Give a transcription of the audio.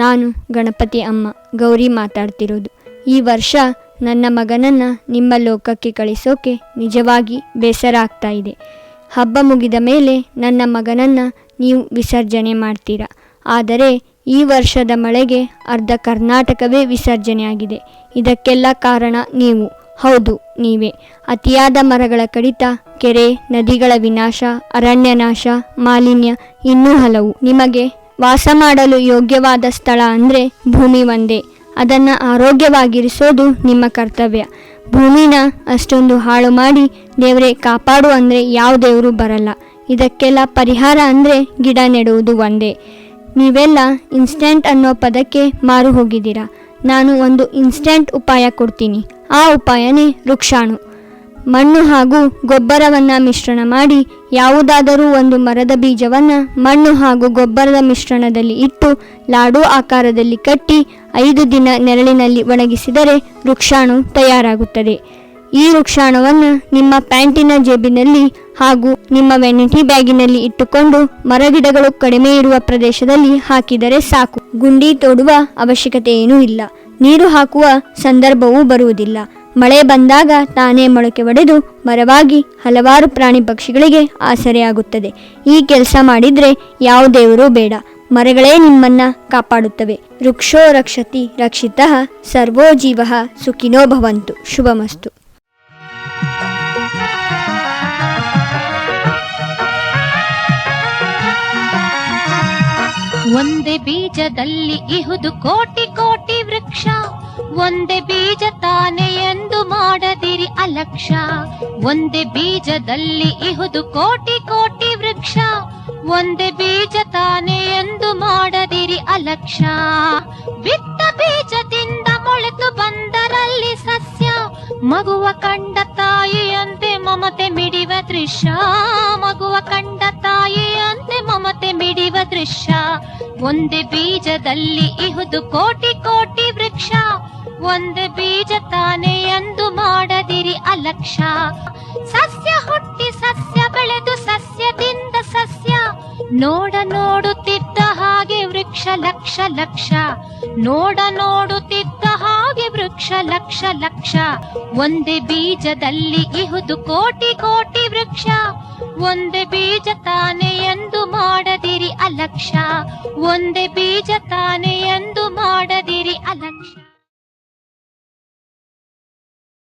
ನಾನು ಗಣಪತಿ ಅಮ್ಮ ಗೌರಿ ಮಾತಾಡ್ತಿರೋದು. ಈ ವರ್ಷ ನನ್ನ ಮಗನನ್ನು ನಿಮ್ಮ ಲೋಕಕ್ಕೆ ಕಳಿಸೋಕೆ ನಿಜವಾಗಿ ಬೇಸರ ಆಗ್ತಾ ಇದೆ. ಹಬ್ಬ ಮುಗಿದ ಮೇಲೆ ನನ್ನ ಮಗನನ್ನು ನೀವು ವಿಸರ್ಜನೆ ಮಾಡ್ತೀರಾ. ಆದರೆ ಈ ವರ್ಷದ ಮಳೆಗೆ ಅರ್ಧ ಕರ್ನಾಟಕವೇ ವಿಸರ್ಜನೆಯಾಗಿದೆ. ಇದಕ್ಕೆಲ್ಲ ಕಾರಣ ನೀವು. ಹೌದು, ನೀವೇ. ಅತಿಯಾದ ಮರಗಳ ಕಡಿತ, ಕೆರೆ ನದಿಗಳ ವಿನಾಶ, ಅರಣ್ಯ ನಾಶ, ಮಾಲಿನ್ಯ, ಇನ್ನೂ ಹಲವು. ನಿಮಗೆ ವಾಸ ಮಾಡಲು ಯೋಗ್ಯವಾದ ಸ್ಥಳ ಅಂದರೆ ಭೂಮಿ ಒಂದೇ. ಅದನ್ನು ಆರೋಗ್ಯವಾಗಿರಿಸೋದು ನಿಮ್ಮ ಕರ್ತವ್ಯ. ಭೂಮಿನ ಅಷ್ಟೊಂದು ಹಾಳು ಮಾಡಿ ದೇವರೇ ಕಾಪಾಡು ಅಂದರೆ ಯಾವ ದೇವರು ಬರಲ್ಲ. ಇದಕ್ಕೆಲ್ಲ ಪರಿಹಾರ ಅಂದರೆ ಗಿಡ ನೆಡುವುದು ಒಂದೇ. ನೀವೆಲ್ಲ ಇನ್ಸ್ಟೆಂಟ್ ಅನ್ನೋ ಪದಕ್ಕೆ ಮಾರು ಹೋಗಿದ್ದೀರಾ. ನಾನು ಒಂದು ಇನ್ಸ್ಟೆಂಟ್ ಉಪಾಯ ಕೊಡ್ತೀನಿ. ಆ ಉಪಾಯನೇ ವೃಕ್ಷಾಣು. ಮಣ್ಣು ಹಾಗೂ ಗೊಬ್ಬರವನ್ನು ಮಿಶ್ರಣ ಮಾಡಿ ಯಾವುದಾದರೂ ಒಂದು ಮರದ ಬೀಜವನ್ನು ಮಣ್ಣು ಹಾಗೂ ಗೊಬ್ಬರದ ಮಿಶ್ರಣದಲ್ಲಿ ಇಟ್ಟು ಲಾಡು ಆಕಾರದಲ್ಲಿ ಕಟ್ಟಿ 5 ದಿನ ನೆರಳಿನಲ್ಲಿ ಒಣಗಿಸಿದರೆ ವೃಕ್ಷಾಣು ತಯಾರಾಗುತ್ತದೆ. ಈ ವೃಕ್ಷಾಣುವನ್ನು ನಿಮ್ಮ ಪ್ಯಾಂಟಿನ ಜೇಬಿನಲ್ಲಿ ಹಾಗೂ ನಿಮ್ಮ ವೆನಿಟಿ ಬ್ಯಾಗಿನಲ್ಲಿ ಇಟ್ಟುಕೊಂಡು ಮರಗಿಡಗಳು ಕಡಿಮೆ ಇರುವ ಪ್ರದೇಶದಲ್ಲಿ ಹಾಕಿದರೆ ಸಾಕು. ಗುಂಡಿ ತೋಡುವ ಅವಶ್ಯಕತೆ ಏನೂ ಇಲ್ಲ. ನೀರು ಹಾಕುವ ಸಂದರ್ಭವೂ ಬರುವುದಿಲ್ಲ. ಮಳೆ ಬಂದಾಗ ತಾನೇ ಮೊಳಕೆ ಒಡೆದು ಮರವಾಗಿ ಹಲವಾರು ಪ್ರಾಣಿ ಪಕ್ಷಿಗಳಿಗೆ ಆಸರೆಯಾಗುತ್ತದೆ. ಈ ಕೆಲಸ ಮಾಡಿದರೆ ಯಾವ ದೇವರೂ ಬೇಡ, ಮರಗಳೇ ನಿಮ್ಮನ್ನ ಕಾಪಾಡುತ್ತವೆ. ವೃಕ್ಷೋ ರಕ್ಷತಿ ರಕ್ಷಿತಃ ಸರ್ವೋ ಜೀವಃ ಸುಖಿನೋ ಭವಂತು. ಶುಭಮಸ್ತು. ಒಂದೇ ಬೀಜದಲ್ಲಿ ಇಹುದು ಕೋಟಿ ಕೋಟಿ ವೃಕ್ಷ, ಒಂದೇ ಬೀಜ ತಾನೆ ಎಂದು ಮಾಡದಿರಿ ಅಲಕ್ಷ. ಒಂದೇ ಬೀಜದಲ್ಲಿ ಇಹುದು ಕೋಟಿ ಕೋಟಿ ವೃಕ್ಷ, ಒಂದೇ ಬೀಜ ತಾನೆ ಎಂದು ಮಾಡದಿರಿ ಅಲಕ್ಷ. ಬಿತ್ತ ಬೀಜದಿಂದ ಮೊಳೆತು ಬಂದರಲ್ಲಿ ಸಸ್ಯ, ಮಗುವ ಕಂಡ ತಾಯಿಯಂತೆ ಮಮತೆ ಮಿಡಿವ ದೃಶ್ಯ. ಮಗುವ ಕಂಡ ತಾಯಿಯಂತೆ ಮಮತೆ ಮಿಡಿವ ದೃಶ್ಯ. ಒಂದೇ ಬೀಜದಲ್ಲಿ ಇಹುದು ಕೋಟಿ ಕೋಟಿ ವೃಕ್ಷ, ಒಂದೇ ಬೀಜ ತಾನೆ ಎಂದು ಮಾಡದಿರಿ ಅಲಕ್ಷ. ಸಸ್ಯ ಹುಟ್ಟಿ ಸಸ್ಯ ಬೆಳೆದು ಸಸ್ಯದಿಂದ ಸಸ್ಯ, ನೋಡ ನೋಡುತ್ತಿದ್ದ ಹಾಗೆ ವೃಕ್ಷ ಲಕ್ಷ ಲಕ್ಷ. ನೋಡ ನೋಡುತ್ತಿದ್ದ ಹಾಗೆ ವೃಕ್ಷ ಲಕ್ಷ ಲಕ್ಷ. ಒಂದೇ ಬೀಜದಲ್ಲಿ ಇಹುದು ಕೋಟಿ ಕೋಟಿ ವೃಕ್ಷ, ಒಂದೇ ಬೀಜ ತಾನೆ ಎಂದು ಮಾಡದಿರಿ ಅಲಕ್ಷ. ಒಂದೇ ಬೀಜ ತಾನೆ ಎಂದು ಮಾಡದಿರಿ